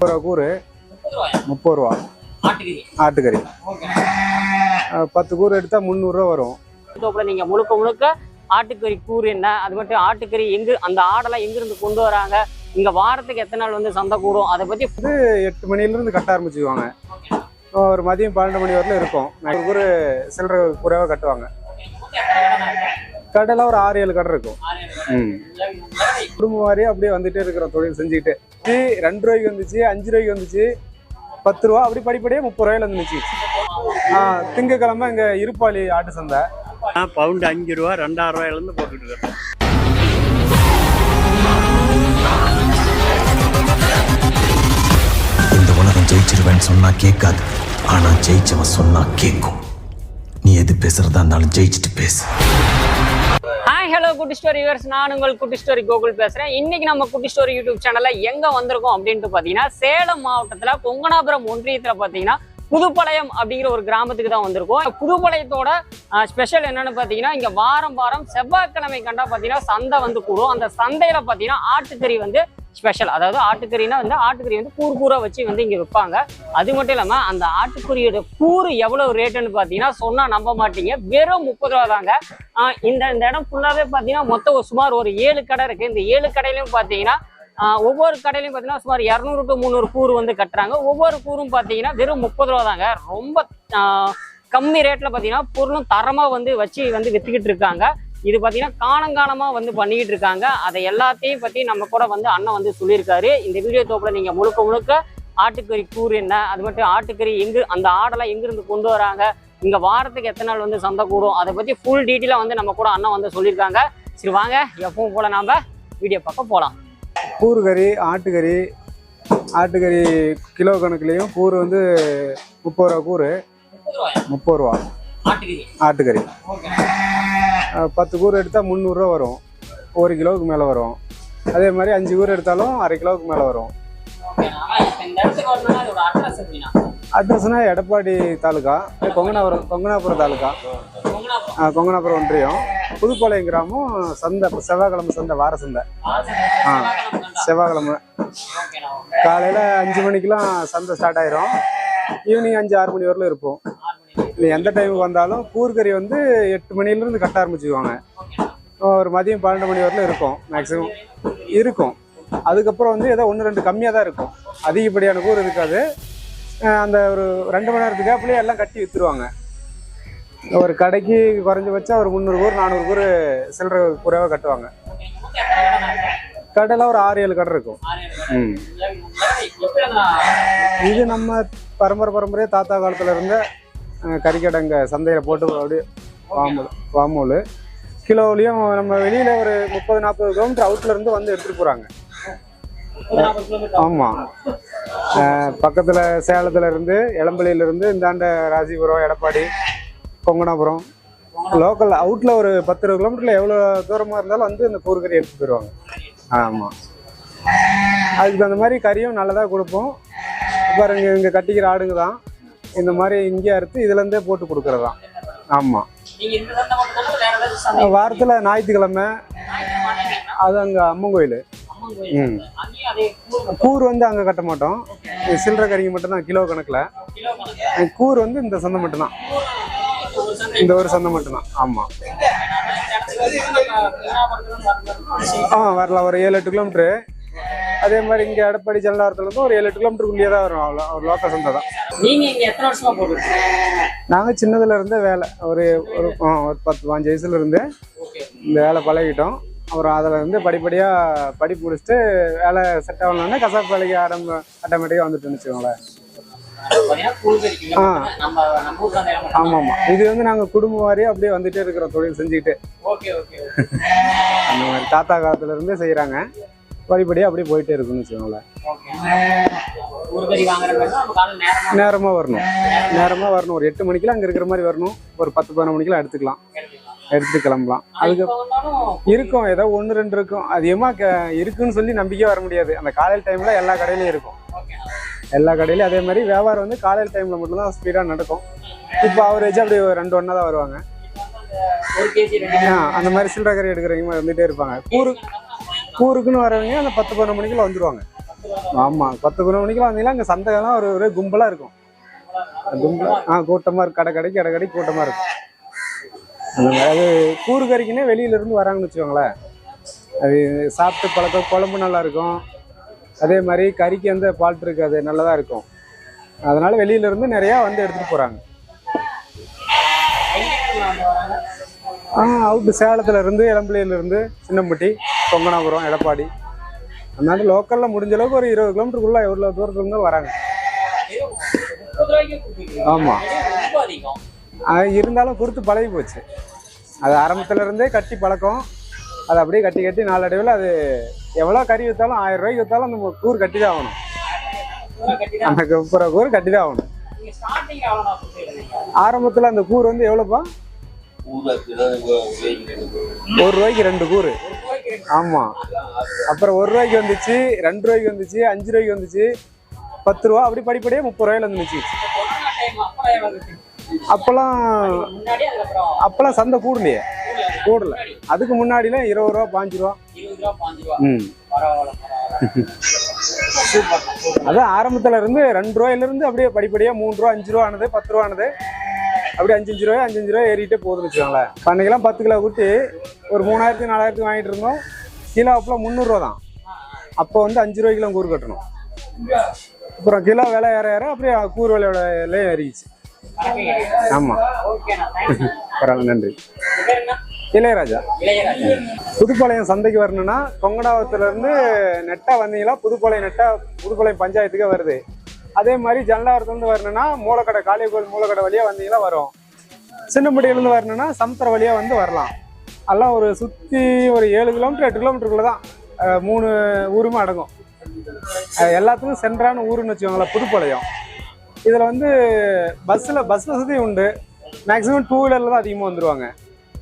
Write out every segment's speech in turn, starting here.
கூறு 30 ரூபா ஆட்டுக்கறி. 10 கூறு எடுத்தா 300 ரூபா வரும். நீங்க முழுக்க முழுக்க ஆட்டுக்கறி கூறு என்ன, அது மட்டும் ஆட்டுக்கறி எங்க, அந்த ஆடெல்லாம் எங்கிருந்து கொண்டு வராங்க, இங்க வாரத்துக்கு எத்தனை நாள் வந்து சந்தை கூடும், அதை பத்தி 8 மணிலிருந்து கட்ட ஆரம்பிச்சுக்குவாங்க. ஒரு மதியம் 12 மணி வரலும் இருக்கும். ஒரு சில்லறை குறைவாக கட்டுவாங்க. கடையில் ஒரு 6-7 கடை இருக்கும். குடும்பம் மாதிரியே அப்படியே வந்துட்டே இருக்கிறோம் தொழில் செஞ்சுக்கிட்டு. 2 ரூபாய்க்கு வந்துச்சு, 5 ரூபாய்க்கு வந்துச்சு, 10 ரூபா, அப்படி படிப்படியே 30 ரூபாயில வந்துச்சு. திங்கக்கிழமை இங்கே இருப்பாளி ஆட்டு சந்தை. பவுண்டு 5 ரூபா 2000 ரூபாயிலேருந்து போட்டுட்டு இருக்கேன். இந்த உலகம் ஜெயிச்சிருவேன்னு சொன்னா கேட்காது, ஆனா ஜெயிச்சவன் சொன்னா கேட்கும். நீ எது பேசுறதா இருந்தாலும் ஜெயிச்சுட்டு பேசு. ஹாய் ஹலோ குட்டி ஸ்டோரி வியூவர்ஸ், நான் உங்கள் குட்டி ஸ்டோரி கோகுல் பேசுறேன். இன்னைக்கு நம்ம குட்டி ஸ்டோரி யூடியூப் சேனல்ல எங்க வந்திருக்கோம் அப்படின்ட்டு பாத்தீங்கன்னா, சேலம் மாவட்டத்துல கொங்கனாபுரம் ஒன்றியத்துல பாத்தீங்கன்னா புதுப்பாளையம் அப்படிங்கிற ஒரு கிராமத்துக்கு தான் வந்திருக்கோம். புதுப்பாளையத்தோட ஸ்பெஷல் என்னன்னு பாத்தீங்கன்னா, இங்க வாரம் செவ்வாய்க்கிழமை கண்டா பாத்தீங்கன்னா சந்தை வந்து கூடும். அந்த சந்தையில பாத்தீங்கன்னா ஆட்டுக்கறி வந்து ஸ்பெஷல். அதாவது ஆட்டுக்கறினா வந்து ஆட்டுக்கறி வந்து கூறா வச்சு வந்து இங்க விற்பாங்க. அது மட்டும் இல்லாம அந்த ஆட்டுக்கறியோட கூறு எவ்வளவு ரேட்டுன்னு பாத்தீங்கன்னா சொன்னா நம்ப மாட்டீங்க, வெறும் 30 ரூபா தாங்க. இந்த இடம் ஃபுல்லாவே பாத்தீங்கன்னா மொத்தம் சுமார் ஒரு 7 கடை இருக்கு. இந்த 7 கடையிலும் பாத்தீங்கன்னா ஒவ்வொரு கடையிலையும் பார்த்தீங்கன்னா சுமார் 200 to 300 கூறு வந்து கட்டுறாங்க. ஒவ்வொரு கூறும் பார்த்தீங்கன்னா வெறும் 30 ரூபா தாங்க. ரொம்ப கம்மி ரேட்டில் பார்த்தீங்கன்னா பொருளும் தரமாக வந்து வச்சு வந்து விற்றுக்கிட்டு இருக்காங்க. இது பார்த்தீங்கன்னா காலங்காலமாக வந்து பண்ணிக்கிட்டு இருக்காங்க. அதை எல்லாத்தையும் பற்றி நம்ம கூட வந்து அண்ணன் வந்து சொல்லியிருக்காரு. இந்த வீடியோ தோப்பில் நீங்கள் முழுக்க ஆட்டுக்கறி கூறு என்ன, அது மட்டும் ஆட்டுக்கறி எங்கே, அந்த ஆடெல்லாம் எங்கிருந்து கொண்டு வராங்க, இங்கே வாரத்துக்கு எத்தனை நாள் வந்து சந்தை கூடும், அதை பற்றி ஃபுல் டீட்டெயிலாக வந்து நம்ம கூட அண்ணன் வந்து சொல்லியிருக்காங்க. சரி வாங்க எப்பவும் போல் நாம் வீடியோ பார்க்க போகலாம். கூறுகறி, ஆட்டுக்கறி கிலோ கணக்குலேயும் கூறு வந்து 30 ரூபா கூறு 30 ரூபா ஆட்டுக்கறி. 10 கூறு எடுத்தால் 300 ரூபா வரும். 1 கிலோவுக்கு மேலே வரும். அதே மாதிரி 5 கூறு எடுத்தாலும் அரை கிலோவுக்கு மேலே வரும். அட்ரஸ்னா எடப்பாடி தாலுக்கா, கொங்கனாபுரம் தாலுக்கா, கொங்கனாபுரம் ஒன்றியம், புதுப்பாளையம் கிராமம். சந்தை செவ்வாய்க்கிழமை சந்தை, வார சந்தை. செவ்வாய்க்கிழமை காலையில் 5 மணிக்கெலாம் சந்தை ஸ்டார்ட் ஆயிரும். ஈவினிங் 5-6 மணி வரலும் இருப்போம். இல்லை எந்த டைமுக்கு வந்தாலும் கூறுகறி வந்து 8 மணிலேருந்து கட்ட ஆரம்பிச்சுக்குவாங்க. ஒரு மதியம் 12 மணி வரலும் இருக்கும். மேக்ஸிமம் இருக்கும். அதுக்கப்புறம் வந்து ஏதோ 1-2 கம்மியாக தான் இருக்கும். அதிகப்படியான கூறு இருக்காது. அந்த ஒரு 2 மணி நேரத்துக்கு அப்படியே எல்லாம் கட்டி விற்றுருவாங்க. ஒரு கடைக்கு குறைஞ்சபட்சம் ஒரு 300 கூறு 400 கூறு சில்லறை குறைவாக கட்டுவாங்க. கடையில் ஒரு 6-7 கடை இருக்கும். இது நம்ம பரம்பரையாக தாத்தா காலத்தில் இருந்த கறிக்கடை இங்கே சந்தையில் போட்டு அப்படியே வாமூல் கிலோவிலையும் நம்ம வெளியில் ஒரு 30-40 கிலோமீட்டர் அவுட்லேருந்து வந்து எடுத்துகிட்டு போகிறாங்க. ஆமாம், பக்கத்தில் சேலத்தில் இருந்து, எளம்பலியிலேருந்து இந்தாண்ட ராசிபுரம், எடப்பாடி, கொங்கனாபுரம், லோக்கல் அவுட்டில் ஒரு 10-20 கிலோமீட்டரில் எவ்வளோ தூரமாக இருந்தாலும் வந்து இந்த கூறுகறி எடுத்துகிட்டு போயிடுவாங்க. ஆமாம், அதுக்கு தகுந்த மாதிரி கறியும் நல்லதாக கொடுப்போம். பாருங்க, இங்கே கட்டிக்கிற ஆடுங்க தான் இந்த மாதிரி இங்கே அறுத்து இதுலேருந்தே போட்டு கொடுக்குறதான். ஆமாம், வாரத்தில் ஞாயிற்றுக்கிழமை அது அங்கே அம்மன் கோயில். கூறு வந்து அங்கே கட்ட மாட்டோம். சில்லறை கறிங்க மட்டும்தான் கிலோ கணக்கில். கூறு வந்து இந்த சந்தை மட்டும்தான், இந்த ஒரு சந்தை மட்டும்தான். ஆமாம், வரலாம். ஒரு 7-8 கிலோமீட்ரு. அதே மாதிரி இங்கே எடப்பாடி ஜல்லாரத்துலேருந்து ஒரு 7-8 கிலோமீட்டருக்குள்ளேயே தான் வரும். அவ்வளோ ஒரு லோக்கல் சந்தை தான். நாங்கள் சின்னதுல இருந்தே வேலை ஒரு 10-15 வயசுல இருந்து இந்த வேலை பழகிட்டோம். அப்புறம் அதில் வந்து படிப்படியாக படிப்பு முடிச்சுட்டு வேலை செட் ஆகணும்னா கசாப்பு வேலைக்கு ஆட்டோமேட்டிக்காக வந்துட்டு வச்சுக்கோங்களேன். ஆமாம், இது வந்து நாங்கள் குடும்பம் மாதிரியே அப்படியே வந்துட்டே இருக்கிறோம் தொழில் செஞ்சுக்கிட்டு. அந்த மாதிரி தாத்தா காலத்துல இருந்தே செய்கிறாங்க. படிப்படியாக அப்படியே போயிட்டே இருக்குன்னு வச்சுக்கோங்களேன். நேரமாக வரணும். ஒரு 8 மணிக்கெலாம் அங்கே இருக்கிற மாதிரி வரணும். ஒரு 10-11 மணிக்கெலாம் எடுத்து கிளம்பலாம். அதுக்கு இருக்கும், ஏதோ 1-2 இருக்கும். அதிகமாக இருக்குன்னு சொல்லி நம்பிக்கையாக வர முடியாது. அந்த காலையில் டைமில் எல்லா கடையிலையும் இருக்கும். எல்லா கடையிலையும் அதே மாதிரி வியாபாரம் வந்து காலையில் டைமில் மட்டும்தான் ஸ்பீடாக நடக்கும். இப்போ அவரேஜ் அப்படி 2 ஒன்றா தான் வருவாங்க. அந்த மாதிரி சில்லறை கறி எடுக்கிறவங்க வந்துகிட்டே இருப்பாங்க. கூருக்குன்னு வரவங்க அந்த 10-11 மணிக்குள்ள வந்துடுவாங்க. ஆமாம் 10-11 மணிக்கெல்லாம் வந்தீங்கன்னா அங்கே சந்தைகள்லாம் ஒரு கும்பலாக இருக்கும். கும்பலாக கூட்டமாக இருக்கும். கடை கூட்டமாக இருக்கும். அது கூறு கறிக்குன்னே வெளியிலேருந்து வராங்கன்னு வச்சுக்கோங்களேன். அது சாப்பிட்டு பழக்கம், குழம்பு நல்லா இருக்கும். அதே மாதிரி கறிக்கு எந்த ஃபால்ட் இருக்காது, நல்லதாக இருக்கும். அதனால வெளியிலேருந்து நிறையா வந்து எடுத்துகிட்டு போகிறாங்க. அவுட்டு சேலத்துலேருந்து, இளம்பிள்ளையிலேருந்து, சின்னம்பட்டி, கொங்கனாபுரம், எடப்பாடி, அதனால லோக்கலில் முடிஞ்ச அளவுக்கு ஒரு 20 கிலோமீட்டருக்குள்ளே எவ்வளோ தூரத்துலேருந்து வராங்க. ஆமாம், இருந்தாலும் கொடுத்து பழகி போச்சு. அது ஆரம்பத்துலேருந்தே கட்டி பழக்கம். அது அப்படியே கட்டி நாளடைவில் அது எவ்வளோ கறி விற்றாலும் 1000 ரூபாய்க்கு விற்றாலும் அந்த கூறு கட்டி தான் ஆகணும். அந்த கூறு கட்டி தான் ஆகணும். ஆரம்பத்தில் அந்த கூறு வந்து எவ்வளோப்பா? 1 ரூபாய்க்கு 2 கூறு. ஆமாம், அப்புறம் 1 ரூபாய்க்கு வந்துச்சு, 2 ரூபாய்க்கு வந்துச்சு, 5 ரூபாய்க்கு வந்துச்சு, 10 ரூபா, அப்படி படிப்படியே 30 ரூபாயில வந்துச்சு. அப்பெல்லாம் சந்தை கூடல. அதுக்கு முன்னாடிலாம் 20 ரூபா 5 ரூபா. அதான் ஆரம்பத்துல இருந்து 2 ரூபாயிலிருந்து அப்படியே படிப்படியா 3 ரூபா, 5 ரூபா ஆனது, 10 ரூபா ஆனது, அப்படியே 5 ரூபா ஏறிட்டே போகுதுன்னு வச்சுக்கோங்களேன். அன்னைக்கெல்லாம் 10 கிலோ குட்டி ஒரு 3000 4000 வாங்கிட்டு இருந்தோம். கிலோ அப்பெல்லாம் 300 ரூபா தான். அப்போ வந்து 5 ரூபாய்க்குலாம் கூறு கட்டணும். அப்புறம் கிலோ விலை ஏற அப்படியே கூறு விலையோட விலையும் ஏறிச்சு. ஆமா, பரவாயில்ல, நன்றி. இளையராஜா. புதுப்பாளையம் சந்தைக்கு வரணும்னா கொங்கனாபுரத்துல இருந்து நெட்டா வந்தீங்களா புதுப்பாளையம் பஞ்சாயத்துக்கே வருது. அதே மாதிரி ஜனலாபுரத்துலேருந்து வரணும்னா மூலக்கடை, காளியக்கோவில் மூலக்கடை வழியா வந்தீங்களா வரும். சின்னம்பட்டியிலேருந்து வரணும்னா சமுத்திர வழியா வந்து வரலாம். எல்லாம் ஒரு சுற்றி ஒரு 7 கிலோமீட்டர் 8 கிலோமீட்டருக்குள்ள தான் 3 ஊருமே அடங்கும். எல்லாத்துக்கும் சென்றான ஊருன்னு வச்சுக்கோங்களேன் புதுப்பாளையம். இதில் வந்து பஸ் வசதி உண்டு. மேக்ஸிமம் 2 வீலரில் தான் அதிகமாக வந்துடுவாங்க.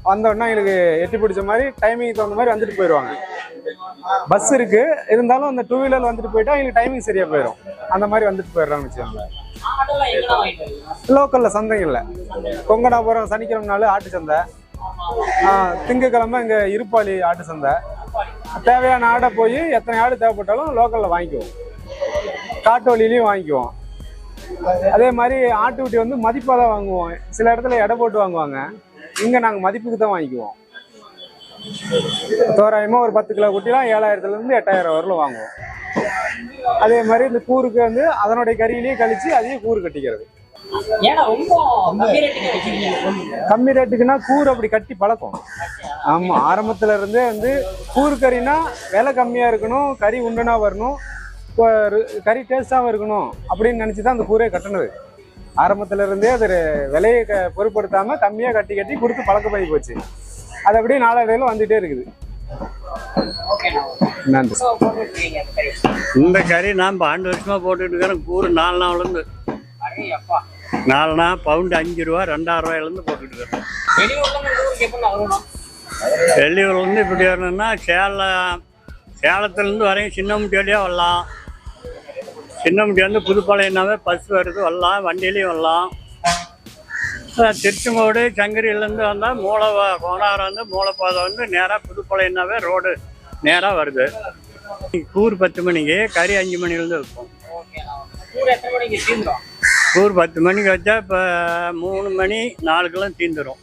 வந்தோடனே எங்களுக்கு எட்டி பிடிச்ச மாதிரி டைமிங்க்கு தகுந்த மாதிரி வந்துட்டு போயிடுவாங்க. பஸ் இருக்கு, இருந்தாலும் அந்த 2 வீலர் வந்துட்டு போயிட்டா எங்களுக்கு டைமிங் சரியா போயிடும். அந்த மாதிரி வந்துட்டு போயிடுறாங்கன்னு வச்சுக்கோங்க. லோக்கல்ல சந்தைகள்ல கொங்கனாபுரம் சனிக்கிழமை நாள் ஆட்டு சந்தை, திங்கக்கிழமை இங்கே இருப்பாளி ஆட்டு சந்தை. தேவையான ஆடை போய் எத்தனை ஆடு தேவைப்பட்டாலும் லோக்கல்ல வாங்கிக்குவோம். காட்டு வழியிலையும் வாங்கிக்குவோம். அதே மாதிரி ஆட்டு குட்டி வந்து மதிப்பாக தான் வாங்குவோம். சில இடத்துல எடை போட்டு வாங்குவாங்க. இங்கே நாங்கள் மதிப்புக்கு தான் வாங்கிக்குவோம். தோராயமாக ஒரு 10 கிலோ குட்டிலாம் 7000-லேருந்து 8000 வரலும் வாங்குவோம். அதே மாதிரி இந்த கூருக்கு வந்து அதனுடைய கறியிலேயே கழிச்சு அதையும் கூறு கட்டிக்கிறது. கம்மி ரேட்டுக்குன்னா கூறு அப்படி கட்டி பழக்கம். ஆமாம், ஆரம்பத்துல இருந்தே வந்து கூறு கறினா விலை கம்மியாக இருக்கணும், கறி உண்டுனா வரணும், கறி டேஸ்டாகவும் இருக்கணும் அப்படின்னு நினச்சி தான் அந்த கூரே கட்டினது. ஆரம்பத்துல இருந்தே அது விலையை பொருட்படுத்தாமல் கம்மியாக கட்டி கொடுத்து பழக்கமாகி போச்சு. அது அப்படியே நாளடைவில் வந்துகிட்டே இருக்குது. நன்றி. இந்த கறி நான் 12 வருஷமா போட்டுட்டு இருக்கிறேன். கூறு 4 நாள்லேருந்து 4 நாள் பவுண்டு 5 ரூபா 2000 ரூபாயிலேருந்து போட்டுட்டு இருக்கிறேன். வெளியூர்லேருந்து இப்படி வரணும்னா சேலத்துலேருந்து வரையும் சின்னமுட்டி வழியாக வரலாம். சின்னமுட்டி வந்து புதுப்பாளையம்னாவே பஸ் வருது, வரலாம். வண்டியிலையும் வரலாம். திருச்செங்கோடு சங்கரியிலேருந்து வந்தால் கோனாரம் வந்து மூலப்பாதை வந்து நேராக புதுப்பாளையம்னாவே ரோடு நேராக வருது. கூறு 10 மணிக்கு, கறி 5 மணிலேருந்து வைப்போம். கூறு 10 மணிக்கு வச்சா இப்போ 3 மணி 4 கிலோ தீந்துடும்.